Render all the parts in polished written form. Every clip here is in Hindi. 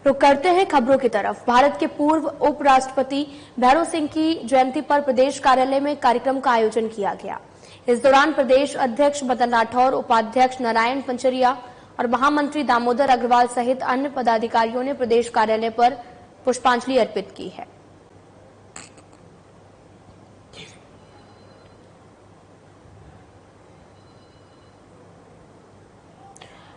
रुक करते हैं खबरों की तरफ। भारत के पूर्व उपराष्ट्रपति भैरों सिंह की जयंती पर प्रदेश कार्यालय में कार्यक्रम का आयोजन किया गया। इस दौरान प्रदेश अध्यक्ष मदन राठौर, उपाध्यक्ष नारायण पंचरिया और महामंत्री दामोदर अग्रवाल सहित अन्य पदाधिकारियों ने प्रदेश कार्यालय पर पुष्पांजलि अर्पित की है।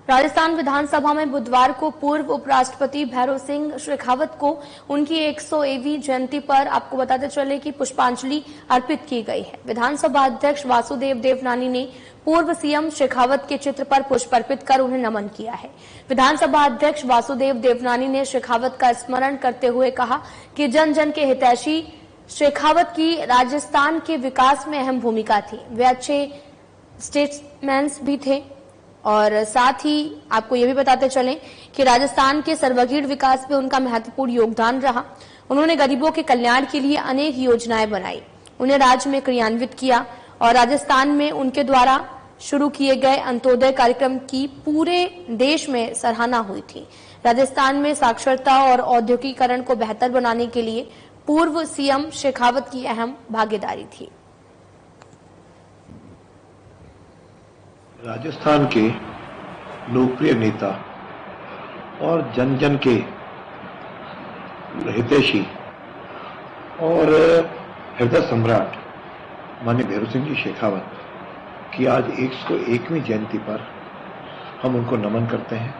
राजस्थान विधानसभा में बुधवार को पूर्व उपराष्ट्रपति भैरों सिंह शेखावत को उनकी 100वीं जयंती पर आपको बताते चले कि पुष्पांजलि अर्पित की गई है। विधानसभा अध्यक्ष वासुदेव देवनानी ने पूर्व सीएम शेखावत के चित्र पर पुष्प अर्पित कर उन्हें नमन किया है। विधानसभा अध्यक्ष वासुदेव देवनानी ने शेखावत का स्मरण करते हुए कहा कि जन जन के हितैषी शेखावत की राजस्थान के विकास में अहम भूमिका थी। वे अच्छे स्टेट्समैन भी थे और साथ ही आपको यह भी बताते चलें कि राजस्थान के सर्वांगीण विकास में उनका महत्वपूर्ण योगदान रहा। उन्होंने गरीबों के कल्याण के लिए अनेक योजनाएं बनाई, उन्हें राज्य में क्रियान्वित किया और राजस्थान में उनके द्वारा शुरू किए गए अंत्योदय कार्यक्रम की पूरे देश में सराहना हुई थी। राजस्थान में साक्षरता और औद्योगिकीकरण को बेहतर बनाने के लिए पूर्व सीएम शेखावत की अहम भागीदारी थी। राजस्थान के लोकप्रिय नेता और जन जन के हितैषी और हृदय सम्राट माननीय भैरों सिंह जी शेखावत की आज 101वीं जयंती पर हम उनको नमन करते हैं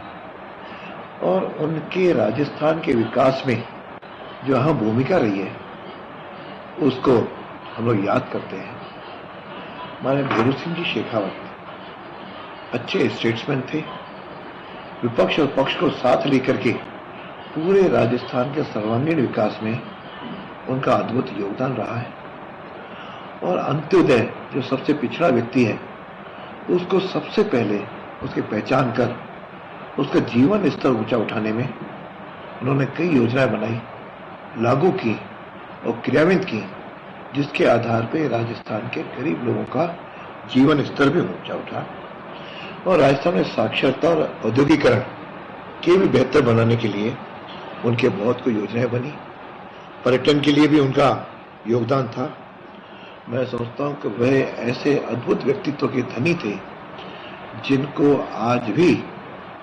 और उनके राजस्थान के विकास में जो अहम भूमिका रही है उसको हम लोग याद करते हैं। माननीय भैरों सिंह जी शेखावत अच्छे स्टेट्समैन थे। विपक्ष और पक्ष को साथ लेकर के पूरे राजस्थान के सर्वांगीण विकास में उनका अद्भुत योगदान रहा है और अंत्योदय जो सबसे पिछड़ा व्यक्ति है उसको सबसे पहले उसकी पहचान कर उसका जीवन स्तर ऊंचा उठाने में उन्होंने कई योजनाएं बनाई, लागू की और क्रियान्वित की, जिसके आधार पर राजस्थान के गरीब लोगों का जीवन स्तर भी ऊंचा उठा और राजस्थान में साक्षरता और औद्योगिकीकरण के भी बेहतर बनाने के लिए उनके बहुत कोई योजनाएं बनी। पर्यटन के लिए भी उनका योगदान था। मैं समझता हूं कि वह ऐसे अद्भुत व्यक्तित्व के धनी थे जिनको आज भी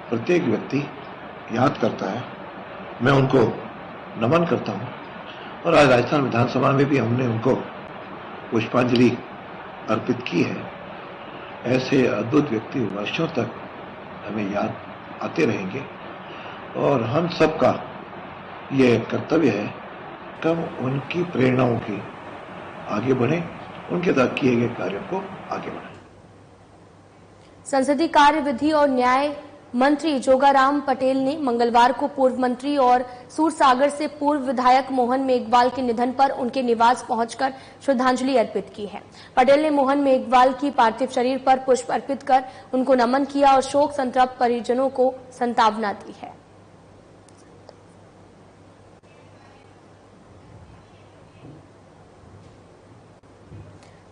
प्रत्येक व्यक्ति याद करता है। मैं उनको नमन करता हूं और आज राजस्थान विधानसभा में भी हमने उनको पुष्पांजलि अर्पित की है। ऐसे अद्भुत व्यक्ति वर्षों तक हमें याद आते रहेंगे और हम सबका ये कर्तव्य है कि हम उनकी प्रेरणाओं की आगे बढ़ें, उनके द्वारा किए गए कार्यों को आगे बढ़ाएं। संसदीय कार्य, विधि और न्याय मंत्री जोगाराम पटेल ने मंगलवार को पूर्व मंत्री और सूरसागर से पूर्व विधायक मोहन मेघवाल के निधन पर उनके निवास पहुंचकर श्रद्धांजलि अर्पित की है। पटेल ने मोहन मेघवाल की पार्थिव शरीर पर पुष्प अर्पित कर उनको नमन किया और शोक संतप्त परिजनों को सांत्वना दी है।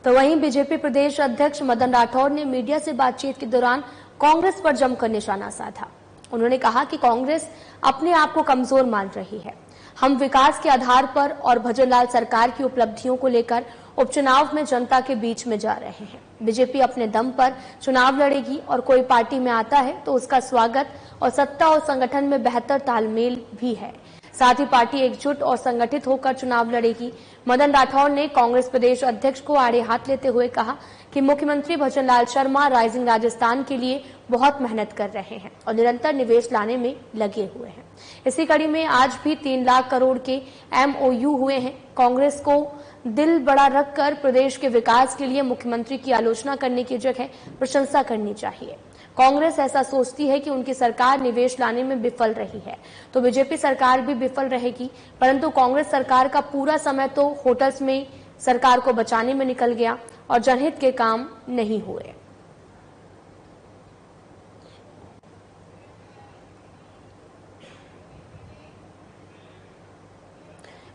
तो वहीं बीजेपी प्रदेश अध्यक्ष मदन राठौर ने मीडिया से बातचीत के दौरान कांग्रेस पर जमकर निशाना साधा। उन्होंने कहा कि कांग्रेस अपने आप को कमजोर मान रही है। हम विकास के आधार पर और भजनलाल सरकार की उपलब्धियों को लेकर उपचुनाव में जनता के बीच में जा रहे हैं। बीजेपी अपने दम पर चुनाव लड़ेगी और कोई पार्टी में आता है तो उसका स्वागत और सत्ता और संगठन में बेहतर तालमेल भी है। साथ ही पार्टी एकजुट और संगठित होकर चुनाव लड़ेगी। मदन राठौर ने कांग्रेस प्रदेश अध्यक्ष को आड़े हाथ लेते हुए कहा कि मुख्यमंत्री भजनलाल शर्मा राइजिंग राजस्थान के लिए बहुत मेहनत कर रहे हैं और निरंतर निवेश लाने में लगे हुए हैं। इसी कड़ी में आज भी 3 लाख करोड़ के MOU हुए हैं। कांग्रेस को दिल बड़ा रखकर प्रदेश के विकास के लिए मुख्यमंत्री की आलोचना करने की जगह प्रशंसा करनी चाहिए। कांग्रेस ऐसा सोचती है कि उनकी सरकार निवेश लाने में विफल रही है तो बीजेपी सरकार भी विफल रहेगी, परंतु कांग्रेस सरकार का पूरा समय तो होटल्स में सरकार को बचाने में निकल गया और जनहित के काम नहीं हुए।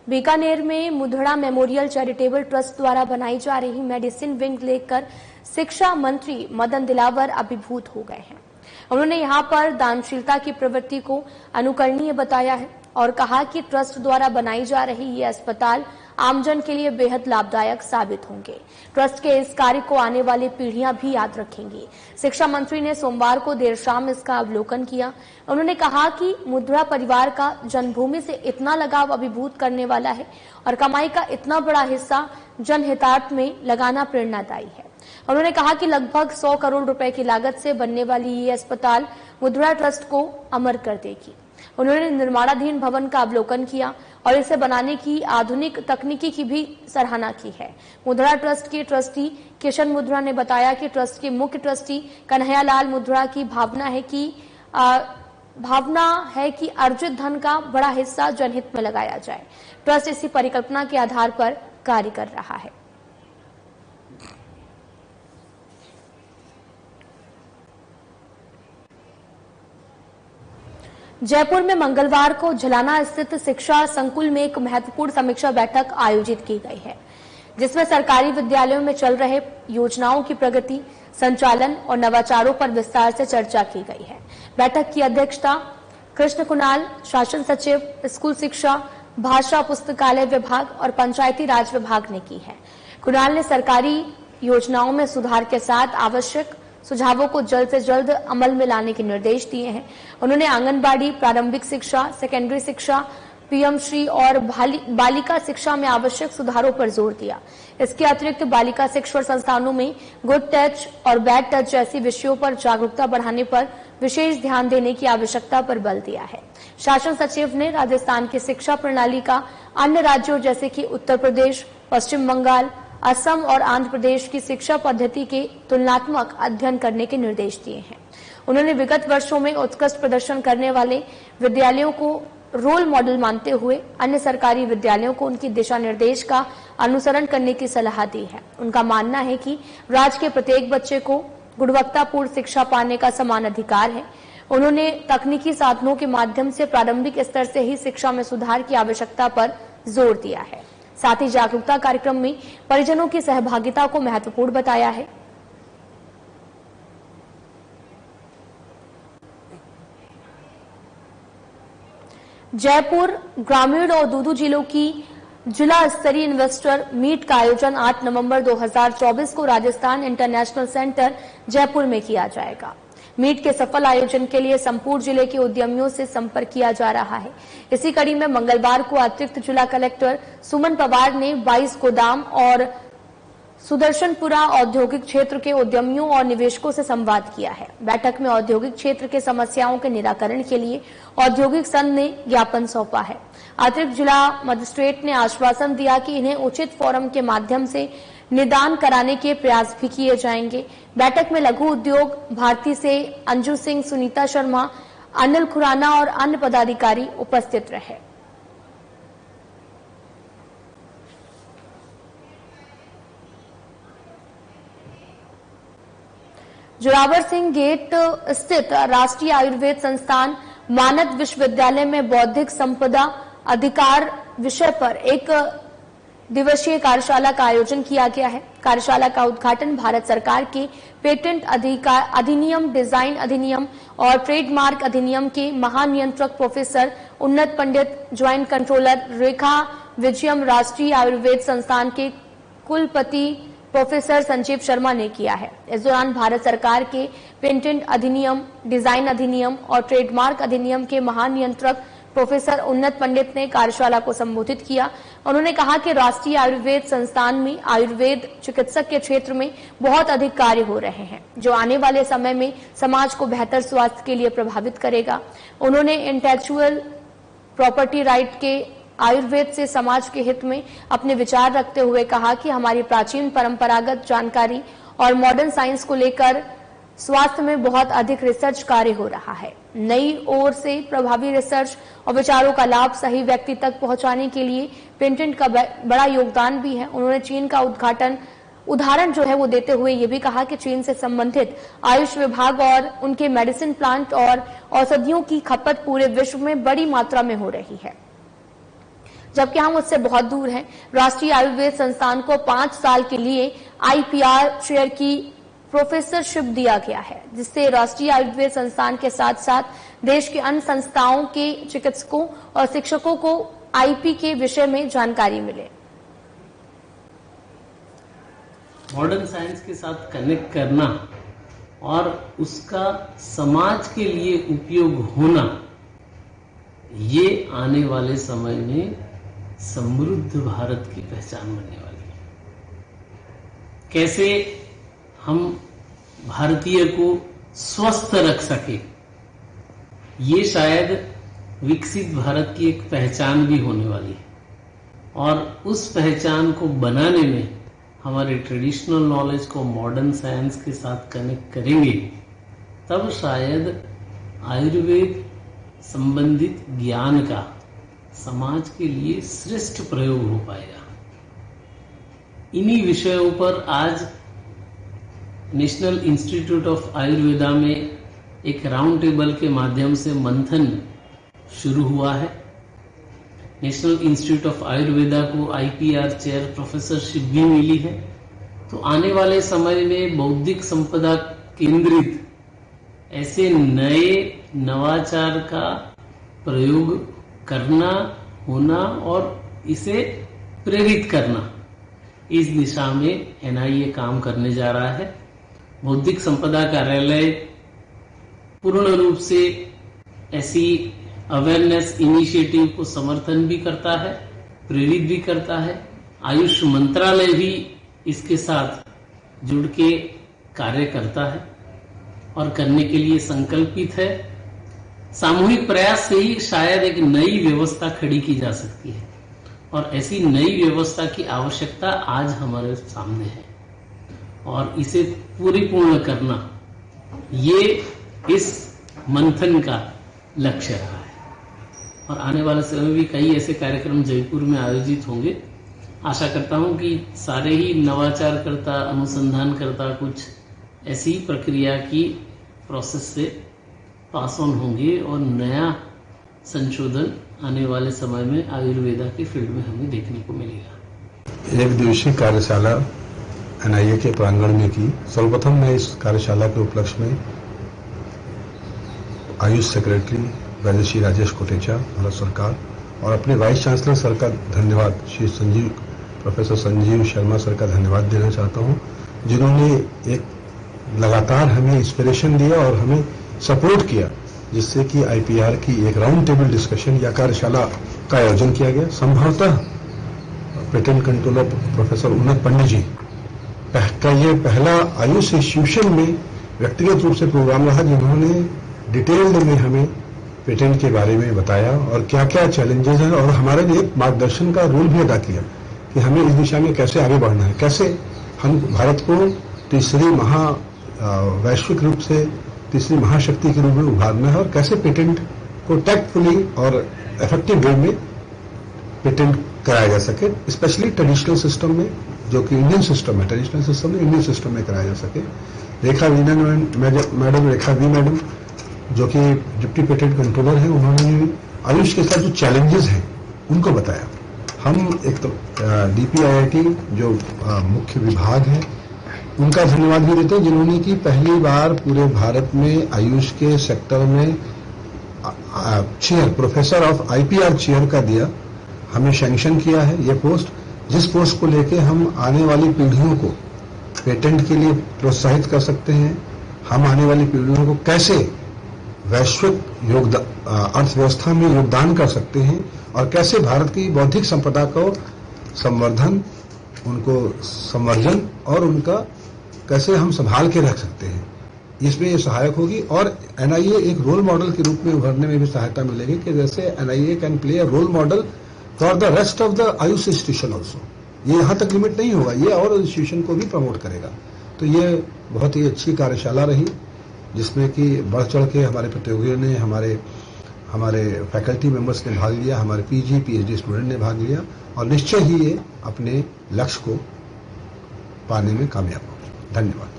बीकानेर में मुधड़ा मेमोरियल चैरिटेबल ट्रस्ट द्वारा बनाई जा रही मेडिसिन विंग लेकर शिक्षा मंत्री मदन दिलावर अभिभूत हो गए हैं। उन्होंने यहाँ पर दानशीलता की प्रवृत्ति को अनुकरणीय बताया है और कहा कि ट्रस्ट द्वारा बनाई जा रही ये अस्पताल आमजन के लिए बेहद लाभदायक साबित होंगे। ट्रस्ट के इस कार्य को आने वाली पीढ़ियां भी याद रखेंगी। शिक्षा मंत्री ने सोमवार को देर शाम इसका अवलोकन किया। उन्होंने कहा कि मुद्रा परिवार का जन्मभूमि से इतना लगाव अभिभूत करने वाला है और कमाई का इतना बड़ा हिस्सा जनहितार्थ में लगाना प्रेरणादायी है। उन्होंने कहा कि लगभग 100 करोड़ रुपए की लागत से बनने वाली ये अस्पताल मुद्रा ट्रस्ट को अमर कर देगी। उन्होंने निर्माणाधीन भवन का अवलोकन किया और इसे बनाने की आधुनिक तकनीकी की भी सराहना की है। मुद्रा ट्रस्ट के ट्रस्टी किशन मुद्रा ने बताया कि ट्रस्ट के मुख्य ट्रस्टी कन्हैयालाल मुद्रा की भावना है कि अर्जित धन का बड़ा हिस्सा जनहित में लगाया जाए। ट्रस्ट इसी परिकल्पना के आधार पर कार्य कर रहा है। जयपुर में मंगलवार को झलाना स्थित शिक्षा संकुल में एक महत्वपूर्ण समीक्षा बैठक आयोजित की गई है, जिसमें सरकारी विद्यालयों में चल रहे योजनाओं की प्रगति, संचालन और नवाचारों पर विस्तार से चर्चा की गई है। बैठक की अध्यक्षता कृष्ण कुणाल, शासन सचिव, स्कूल शिक्षा, भाषा पुस्तकालय विभाग और पंचायती राज विभाग ने की है। कुणाल ने सरकारी योजनाओं में सुधार के साथ आवश्यक सुझावों को जल्द से जल्द अमल में लाने के निर्देश दिए हैं। उन्होंने आंगनबाड़ी, प्रारंभिक शिक्षा, सेकेंडरी शिक्षा, पीएम श्री और बालिका शिक्षा में आवश्यक सुधारों पर जोर दिया। इसके अतिरिक्त बालिका शिक्षण संस्थानों में गुड टच और बैड टच जैसी विषयों पर जागरूकता बढ़ाने पर विशेष ध्यान देने की आवश्यकता पर बल दिया है। शासन सचिव ने राजस्थान की शिक्षा प्रणाली का अन्य राज्यों जैसे कि उत्तर प्रदेश, पश्चिम बंगाल, असम और आंध्र प्रदेश की शिक्षा पद्धति के तुलनात्मक अध्ययन करने के निर्देश दिए हैं। उन्होंने विगत वर्षों में उत्कृष्ट प्रदर्शन करने वाले विद्यालयों को रोल मॉडल मानते हुए अन्य सरकारी विद्यालयों को उनकी दिशा निर्देश का अनुसरण करने की सलाह दी है। उनका मानना है कि राज्य के प्रत्येक बच्चे को गुणवत्तापूर्ण शिक्षा पाने का समान अधिकार है। उन्होंने तकनीकी साधनों के माध्यम से प्रारंभिक स्तर से ही शिक्षा में सुधार की आवश्यकता पर जोर दिया है। साथ ही जागरूकता कार्यक्रम में परिजनों की सहभागिता को महत्वपूर्ण बताया है। जयपुर ग्रामीण और दूदू जिलों की जिला स्तरीय इन्वेस्टर मीट का आयोजन 8 नवंबर 2024 को राजस्थान इंटरनेशनल सेंटर जयपुर में किया जाएगा। मीट के सफल आयोजन के लिए संपूर्ण जिले के उद्यमियों से संपर्क किया जा रहा है। इसी कड़ी में मंगलवार को अतिरिक्त जिला कलेक्टर सुमन पवार ने 22 गोदाम और सुदर्शनपुरा औद्योगिक क्षेत्र के उद्यमियों और निवेशकों से संवाद किया है। बैठक में औद्योगिक क्षेत्र के समस्याओं के निराकरण के लिए औद्योगिक संघ ने ज्ञापन सौंपा है। अतिरिक्त जिला मजिस्ट्रेट ने आश्वासन दिया कि इन्हें उचित फोरम के माध्यम से निदान कराने के प्रयास भी किए जाएंगे। बैठक में लघु उद्योग भारती से अंजू सिंह, सुनीता शर्मा, अनिल खुराना और अन्य पदाधिकारी उपस्थित रहे। जोरावर सिंह गेट स्थित राष्ट्रीय आयुर्वेद संस्थान मानद विश्वविद्यालय में बौद्धिक संपदा अधिकार विषय पर एक दिवसीय कार्यशाला का आयोजन किया गया है। कार्यशाला का उद्घाटन भारत सरकार के पेटेंट अधिनियम, डिजाइन अधिनियम और ट्रेडमार्क अधिनियम के महानियंत्रक प्रोफेसर उन्नत पंडित, ज्वाइंट कंट्रोलर रेखा विजयम, राष्ट्रीय आयुर्वेद संस्थान के कुलपति प्रोफेसर संजीव शर्मा ने किया है। इस दौरान भारत सरकार के पेटेंट अधिनियम, डिजाइन अधिनियम और ट्रेडमार्क अधिनियम के महानियंत्रक प्रोफेसर उन्नत पंडित ने कार्यशाला को संबोधित किया। उन्होंने कहा कि राष्ट्रीय आयुर्वेद संस्थान में आयुर्वेद चिकित्सक के क्षेत्र में बहुत अधिक कार्य हो रहे हैं, जो आने वाले समय में समाज को बेहतर स्वास्थ्य के लिए प्रभावित करेगा। उन्होंने इंटेलेक्चुअल प्रॉपर्टी राइट के आयुर्वेद से समाज के हित में अपने विचार रखते हुए कहा कि हमारी प्राचीन परंपरागत जानकारी और मॉडर्न साइंस को लेकर स्वास्थ्य में बहुत अधिक रिसर्च कार्य हो रहा है। नई ओर से प्रभावी रिसर्च और विचारों का लाभ सही व्यक्ति तक पहुंचाने के लिए पेटेंट का बड़ा योगदान भी है। उन्होंने चीन का उदाहरण जो है वो देते हुए ये भी कहा कि चीन से संबंधित आयुष विभाग और उनके मेडिसिन प्लांट और औषधियों की खपत पूरे विश्व में बड़ी मात्रा में हो रही है, जबकि हम उससे बहुत दूर हैं। राष्ट्रीय आयुर्वेद संस्थान को 5 साल के लिए IPR शेयर की प्रोफेसरशिप दिया गया है, जिससे राष्ट्रीय आयुर्वेद संस्थान के साथ साथ देश के अन्य संस्थाओं के चिकित्सकों और शिक्षकों को आईपी के विषय में जानकारी मिले। मॉडर्न साइंस के साथ कनेक्ट करना और उसका समाज के लिए उपयोग होना, ये आने वाले समय में समृद्ध भारत की पहचान बनने वाली है। कैसे हम भारतीय को स्वस्थ रख सके, ये शायद विकसित भारत की एक पहचान भी होने वाली है। और उस पहचान को बनाने में हमारे ट्रेडिशनल नॉलेज को मॉडर्न साइंस के साथ कनेक्ट करेंगे, तब शायद आयुर्वेद संबंधित ज्ञान का समाज के लिए श्रेष्ठ प्रयोग हो पाएगा। इन्हीं विषयों पर आज नेशनल इंस्टीट्यूट ऑफ आयुर्वेदा में एक राउंड टेबल के माध्यम से मंथन शुरू हुआ है। नेशनल इंस्टीट्यूट ऑफ आयुर्वेदा को आईपीआर चेयर प्रोफेसरशिप भी मिली है। तो आने वाले समय में बौद्धिक संपदा केंद्रित ऐसे नए नवाचार का प्रयोग करना, होना और इसे प्रेरित करना, इस दिशा में एनआईए काम करने जा रहा है। बौद्धिक संपदा कार्यालय पूर्ण रूप से ऐसी अवेयरनेस इनिशिएटिव को समर्थन भी करता है, प्रेरित भी करता है। आयुष मंत्रालय भी इसके साथ जुड़ के कार्य करता है और करने के लिए संकल्पित है। सामूहिक प्रयास से ही शायद एक नई व्यवस्था खड़ी की जा सकती है और ऐसी नई व्यवस्था की आवश्यकता आज हमारे सामने है और इसे पूर्ण करना, ये इस मंथन का लक्ष्य रहा है। और आने वाले समय में भी कई ऐसे कार्यक्रम जयपुर में आयोजित होंगे। आशा करता हूं कि सारे ही नवाचारकर्ता, अनुसंधानकर्ता कुछ ऐसी प्रक्रिया की प्रोसेस से पास ऑन होंगे और नया संशोधन आने वाले समय में आयुर्वेदा की फील्ड में हमें देखने को मिलेगा। एक दिवसीय कार्यशाला एनआईए के प्रांगण में की। सर्वप्रथम मैं इस कार्यशाला के उपलक्ष्य में आयुष सेक्रेटरी वैद्य श्री राजेश कोटेचा, भारत सरकार, और अपने वाइस चांसलर सर का धन्यवाद, श्री प्रोफेसर संजीव शर्मा सर का धन्यवाद देना चाहता हूं, जिन्होंने एक लगातार हमें इंस्पिरेशन दिया और हमें सपोर्ट किया, जिससे कि आईपीआर की एक राउंड टेबल डिस्कशन या कार्यशाला का आयोजन किया गया। संभवतः पेटेंट कंट्रोलर प्रोफेसर उन्नत पंडित जी का ये पहला आयुष इंस्टीट्यूशन में व्यक्तिगत रूप से प्रोग्राम रहा, जिन्होंने डिटेल्ड में हमें पेटेंट के बारे में बताया और क्या क्या चैलेंजेस हैं और हमारे लिए एक मार्गदर्शन का रोल भी अदा किया कि हमें इस दिशा में कैसे आगे बढ़ना है, कैसे हम भारत को तीसरी वैश्विक रूप से तीसरी महाशक्ति के रूप में उभारना है और कैसे पेटेंट को टैक्टफुली और इफेक्टिव वे में पेटेंट कराया जा सके, स्पेशली ट्रेडिशनल सिस्टम में, जो कि इंडियन सिस्टम है, ट्रेडिशनल सिस्टम में इंडियन सिस्टम में कराया जा सके। रेखा वी मैडम जो कि डिप्टी पेटेंट कंट्रोलर है, उन्होंने आयुष के साथ जो चैलेंजेस हैं उनको बताया। हम एक तो डीपीआईआईटी जो मुख्य विभाग है उनका धन्यवाद भी देते हैं, जिन्होंने कि पहली बार पूरे भारत में आयुष के सेक्टर में chair, professor of IPR chair का दिया, हमें सैंक्शन किया है ये पोस्ट, जिस पोस्ट को लेके हम आने वाली पीढ़ियों को पेटेंट के लिए प्रोत्साहित कर सकते हैं। हम आने वाली पीढ़ियों को कैसे वैश्विक अर्थव्यवस्था में योगदान कर सकते हैं और कैसे भारत की बौद्धिक संपदा को संवर्धन, उनको संवर्धन और उनका कैसे हम संभाल के रख सकते हैं, इसमें ये सहायक होगी। और एनआईए एक रोल मॉडल के रूप में उभरने में भी सहायता मिलेगी कि जैसे NIA can play a role model for the rest of the AYUSH institution also. ये यहाँ तक लिमिट नहीं होगा, ये और इंस्टीट्यूशन को भी प्रमोट करेगा। तो ये बहुत ही अच्छी कार्यशाला रही, जिसमें कि बढ़ चढ़ के हमारे प्रतियोगियों ने, हमारे फैकल्टी मेंबर्स ने भाग लिया, हमारे पीजी पीएचडी स्टूडेंट ने भाग लिया और निश्चय ही ये अपने लक्ष्य को पाने में कामयाब होंगे। धन्यवाद।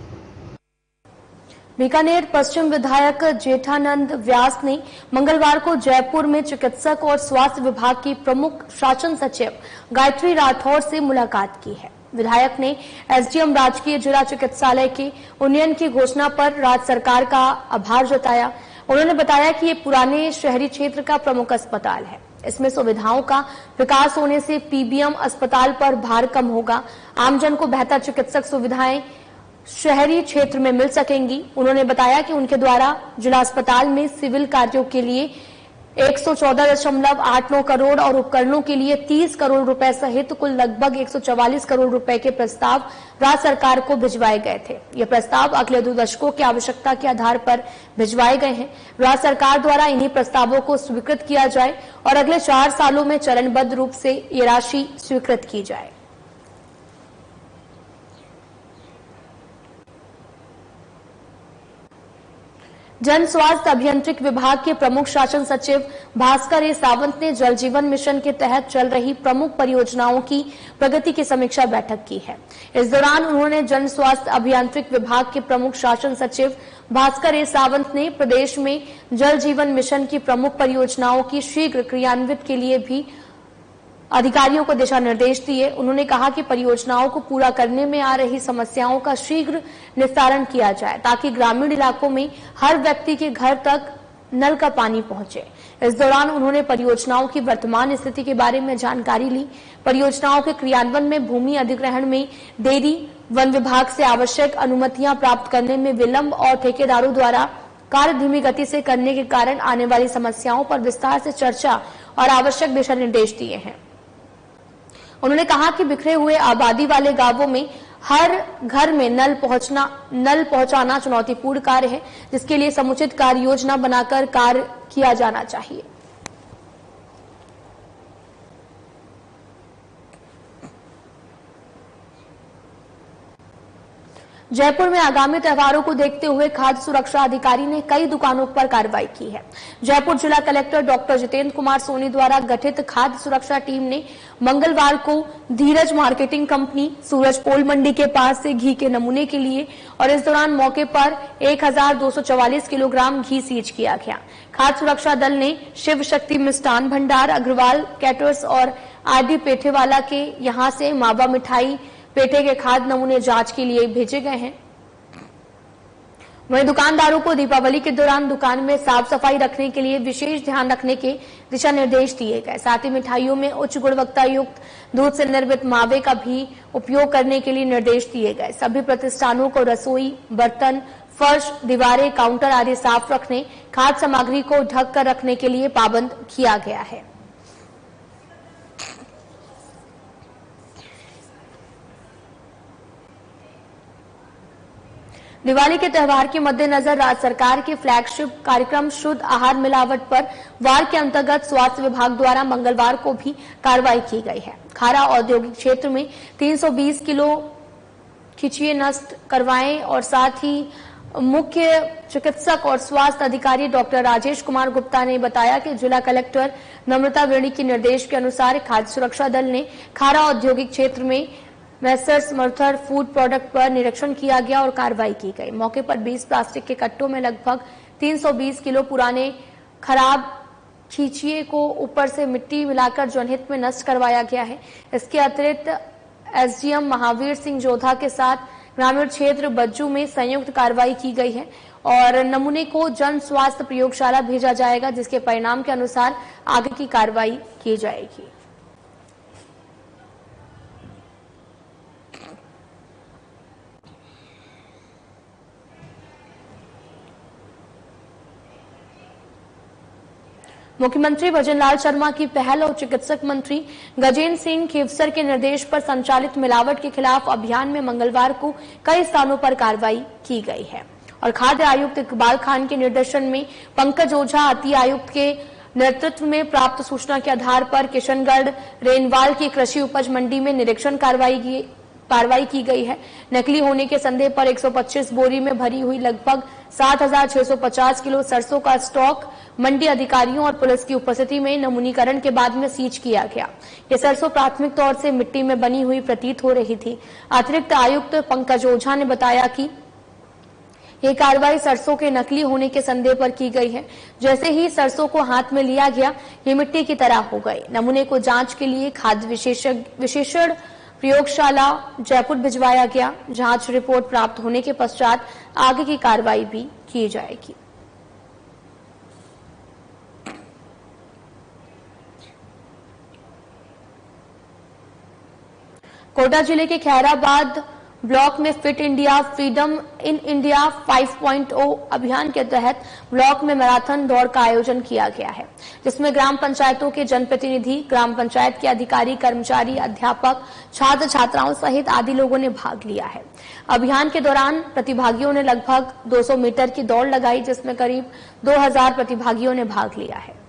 बीकानेर पश्चिम विधायक जेठानंद व्यास ने मंगलवार को जयपुर में चिकित्सक और स्वास्थ्य विभाग की प्रमुख शासन सचिव गायत्री राठौर से मुलाकात की है। विधायक ने एसडीएम राजकीय जिला चिकित्सालय के उन्नयन की घोषणा पर राज्य सरकार का आभार जताया। उन्होंने बताया कि ये पुराने शहरी क्षेत्र का प्रमुख अस्पताल है। इसमें सुविधाओं का विकास होने से पीबीएम अस्पताल पर भार कम होगा। आमजन को बेहतर चिकित्सक सुविधाएं शहरी क्षेत्र में मिल सकेंगी। उन्होंने बताया कि उनके द्वारा जिला अस्पताल में सिविल कार्यों के लिए 114.89 करोड़ और उपकरणों के लिए 30 करोड़ रुपए सहित कुल लगभग 144 करोड़ रुपए के प्रस्ताव राज्य सरकार को भिजवाए गए थे। ये प्रस्ताव अगले 2 दशकों की आवश्यकता के आधार पर भिजवाए गए हैं। राज्य सरकार द्वारा इन्हीं प्रस्तावों को स्वीकृत किया जाए और अगले 4 सालों में चरणबद्ध रूप से ये राशि स्वीकृत की जाए। जन स्वास्थ्य अभियांत्रिकी विभाग के प्रमुख शासन सचिव भास्कर ए सावंत ने जल जीवन मिशन के तहत चल रही प्रमुख परियोजनाओं की प्रगति की समीक्षा बैठक की है। इस दौरान उन्होंने जन स्वास्थ्य अभियांत्रिकी विभाग के प्रमुख शासन सचिव भास्कर ए सावंत ने प्रदेश में जल जीवन मिशन की प्रमुख परियोजनाओं की शीघ्र क्रियान्वित के लिए भी अधिकारियों को दिशा निर्देश दिए। उन्होंने कहा कि परियोजनाओं को पूरा करने में आ रही समस्याओं का शीघ्र निस्तारण किया जाए ताकि ग्रामीण इलाकों में हर व्यक्ति के घर तक नल का पानी पहुंचे। इस दौरान उन्होंने परियोजनाओं की वर्तमान स्थिति के बारे में जानकारी ली। परियोजनाओं के क्रियान्वयन में भूमि अधिग्रहण में देरी, वन विभाग से आवश्यक अनुमतियां प्राप्त करने में विलंब और ठेकेदारों द्वारा कार्य धीमी गति से करने के कारण आने वाली समस्याओं पर विस्तार से चर्चा और आवश्यक दिशा निर्देश दिए हैं। उन्होंने कहा कि बिखरे हुए आबादी वाले गांवों में हर घर में नल पहुंचाना चुनौतीपूर्ण कार्य है, जिसके लिए समुचित कार्य योजना बनाकर कार्य किया जाना चाहिए। जयपुर में आगामी त्योहारों को देखते हुए खाद्य सुरक्षा अधिकारी ने कई दुकानों पर कार्रवाई की है। जयपुर जिला कलेक्टर डॉक्टर जितेंद्र कुमार सोनी द्वारा गठित खाद्य सुरक्षा टीम ने मंगलवार को धीरज मार्केटिंग कंपनी, सूरज पोल मंडी के पास से घी के नमूने के लिए और इस दौरान मौके पर 1244 किलोग्राम घी सीज किया गया। खाद्य सुरक्षा दल ने शिव शक्ति मिष्ठान भंडार, अग्रवाल कैटर्स और आरडी पेठेवाला के यहां से मावा मिठाई पेठे के खाद्य नमूने जांच के लिए भेजे गए हैं। वहीं दुकानदारों को दीपावली के दौरान दुकान में साफ सफाई रखने के लिए विशेष ध्यान रखने के दिशा निर्देश दिए गए। साथ ही मिठाइयों में उच्च गुणवत्ता युक्त दूध से निर्मित मावे का भी उपयोग करने के लिए निर्देश दिए गए। सभी प्रतिष्ठानों को रसोई, बर्तन, फर्श, दीवारें, काउंटर आदि साफ रखने, खाद्य सामग्री को ढक कर रखने के लिए पाबंद किया गया है। दिवाली के त्यौहार के मद्देनजर राज्य सरकार के फ्लैगशिप कार्यक्रम शुद्ध आहार मिलावट पर वार के अंतर्गत स्वास्थ्य विभाग द्वारा मंगलवार को भी कार्रवाई की गई है। खारा औद्योगिक क्षेत्र में 320 किलो खिचिए नष्ट करवाए और साथ ही मुख्य चिकित्सक और स्वास्थ्य अधिकारी डॉक्टर राजेश कुमार गुप्ता ने बताया कि जिला कलेक्टर नम्रता वेणी के निर्देश के अनुसार खाद्य सुरक्षा दल ने खारा औद्योगिक क्षेत्र में मैसर्स मर्थर फूड प्रोडक्ट पर निरीक्षण किया गया और कार्रवाई की गई। मौके पर 20 प्लास्टिक के कट्टों में लगभग 320 किलो पुराने खराब खींचिए को ऊपर से मिट्टी मिलाकर जनहित में नष्ट करवाया गया है। इसके अतिरिक्त एसडीएम महावीर सिंह जोधा के साथ ग्रामीण क्षेत्र बज्जू में संयुक्त कार्रवाई की गई है और नमूने को जन स्वास्थ्य प्रयोगशाला भेजा जाएगा, जिसके परिणाम के अनुसार आगे की कार्रवाई की जाएगी। मुख्यमंत्री भजनलाल शर्मा की पहल और चिकित्सक मंत्री गजेंद्र सिंह खेवसर के निर्देश पर संचालित मिलावट के खिलाफ अभियान में मंगलवार को कई स्थानों पर कार्रवाई की गई है और खाद्य आयुक्त इकबाल खान के निर्देशन में पंकज ओझा अति आयुक्त के नेतृत्व में प्राप्त सूचना के आधार पर किशनगढ़ रेनवाल की कृषि उपज मंडी में निरीक्षण कार्रवाई की गई है। नकली होने के संदेह पर 125 बोरी में भरी हुई लगभग 7,650 किलो सरसों का स्टॉक मंडी अधिकारियों और पुलिस की उपस्थिति में नमूनीकरण के बाद में सीज किया गया। ये सरसों प्राथमिक तौर से मिट्टी में बनी हुई प्रतीत हो रही थी। अतिरिक्त आयुक्त पंकज ओझा ने बताया कि ये कार्रवाई सरसों के नकली होने के संदेह पर की गई है। जैसे ही सरसों को हाथ में लिया गया, ये मिट्टी की तरह हो गई। नमूने को जांच के लिए खाद्य विशेषण प्रयोगशाला जयपुर भिजवाया गया। जांच रिपोर्ट प्राप्त होने के पश्चात आगे की कार्रवाई भी की जाएगी। कोटा जिले के खैराबाद ब्लॉक में fit India freedom in India 5.0 अभियान के तहत ब्लॉक में मैराथन दौड़ का आयोजन किया गया है, जिसमें ग्राम पंचायतों के जनप्रतिनिधि, ग्राम पंचायत के अधिकारी, कर्मचारी, अध्यापक, छात्र छात्राओं सहित आदि लोगों ने भाग लिया है। अभियान के दौरान प्रतिभागियों ने लगभग 200 मीटर की दौड़ लगाई, जिसमें करीब 2000 प्रतिभागियों ने भाग लिया है।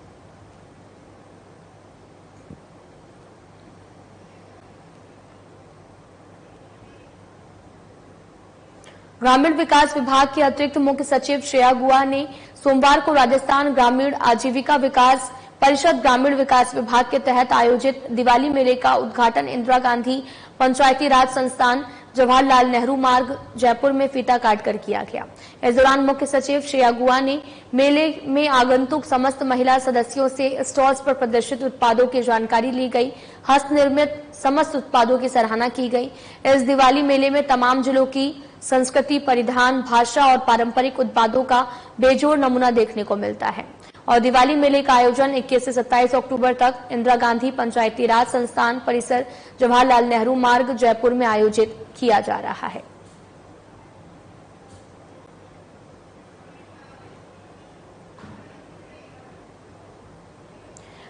ग्रामीण विकास विभाग के अतिरिक्त मुख्य सचिव श्रेया गुआ ने सोमवार को राजस्थान ग्रामीण आजीविका विकास परिषद ग्रामीण विकास विभाग के तहत आयोजित दिवाली मेले का उद्घाटन इंदिरा गांधी पंचायती राज संस्थान जवाहरलाल नेहरू मार्ग जयपुर में फीता काटकर किया गया। इस दौरान मुख्य सचिव श्रेया गुआ ने मेले में आगंतुक समस्त महिला सदस्यों से स्टॉल्स पर प्रदर्शित उत्पादों की जानकारी ली गई। हस्त निर्मित समस्त उत्पादों की सराहना की गई। इस दिवाली मेले में तमाम जिलों की संस्कृति, परिधान, भाषा और पारंपरिक उत्पादों का बेजोड़ नमूना देखने को मिलता है। और दिवाली मेले का आयोजन 21 से 27 अक्टूबर तक इंदिरा गांधी पंचायती राज संस्थान परिसर जवाहरलाल नेहरू मार्ग जयपुर में आयोजित किया जा रहा है।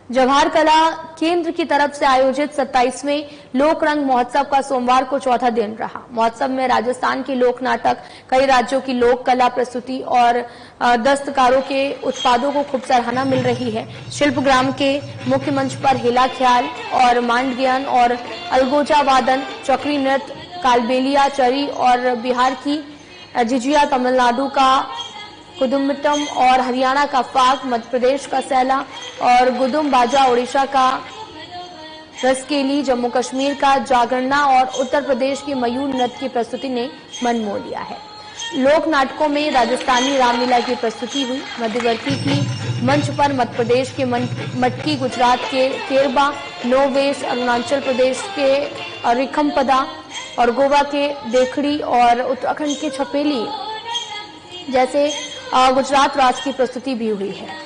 जवाहर कला केंद्र की तरफ से आयोजित 27वें लोक रंग महोत्सव का सोमवार को चौथा दिन रहा। महोत्सव में राजस्थान के लोक नाटक, कई राज्यों की लोक कला प्रस्तुति और दस्तकारों के उत्पादों को खूब सराहना मिल रही है। शिल्पग्राम के मुख्य मंच पर हेला ख्याल और मांडगियन और अलगोजा वादन, चक्री नृत्य, कालबेलिया, चरी और बिहार की झिझिया, तमिलनाडु का कुदुम्बटम और हरियाणा का फाग, मध्य प्रदेश का सैला और गुदुम बाजा, उड़ीसा का रसकेली, जम्मू कश्मीर का जागरणा और उत्तर प्रदेश की मयूर नृत्य की प्रस्तुति ने मन मोह लिया है। लोक नाटकों में राजस्थानी रामलीला की प्रस्तुति हुई। मध्यवर्ती की मंच पर मध्य प्रदेश के मटकी, गुजरात के केरबा, नोवेश, अरुणाचल प्रदेश के रिखमपदा और गोवा के देखड़ी और उत्तराखंड के छपेली जैसे गुजरात राज्य की प्रस्तुति भी हुई है।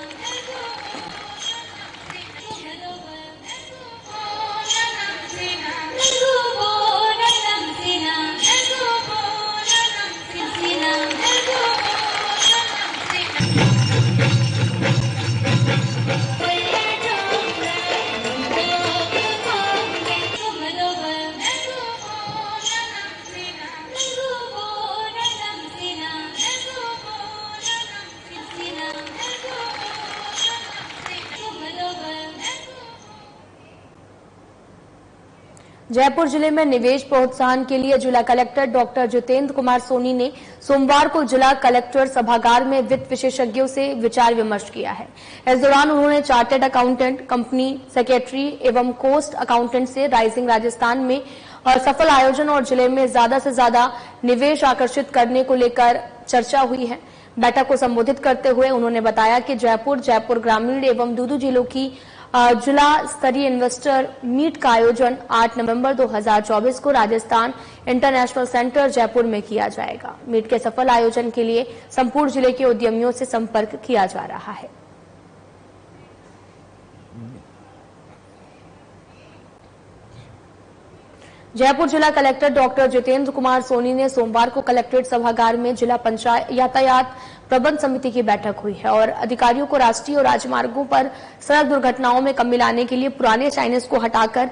जयपुर जिले में निवेश प्रोत्साहन के लिए जिला कलेक्टर डॉक्टर जितेंद्र कुमार सोनी ने सोमवार को जिला कलेक्टर सभागार में वित्त विशेषज्ञों से विचार विमर्श किया है। इस दौरान उन्होंने चार्टर्ड अकाउंटेंट, कंपनी सेक्रेटरी एवं कोस्ट अकाउंटेंट से राइजिंग राजस्थान में और सफल आयोजन और जिले में ज्यादा से ज्यादा निवेश आकर्षित करने को लेकर चर्चा हुई है। बैठक को संबोधित करते हुए उन्होंने बताया कि जयपुर ग्रामीण एवं दूदू जिलों की जिला स्तरीय इन्वेस्टर मीट का आयोजन 8 नवंबर 2024 को राजस्थान इंटरनेशनल सेंटर जयपुर में किया जाएगा। मीट के सफल आयोजन के लिए संपूर्ण जिले के उद्यमियों से संपर्क किया जा रहा है। जयपुर जिला कलेक्टर डॉक्टर जितेंद्र कुमार सोनी ने सोमवार को कलेक्ट्रेट सभागार में जिला पंचायत यातायात प्रबंध समिति की बैठक हुई है और अधिकारियों को राष्ट्रीय और राजमार्गों पर सड़क दुर्घटनाओं में कमी लाने के लिए पुराने साइनेज को हटाकर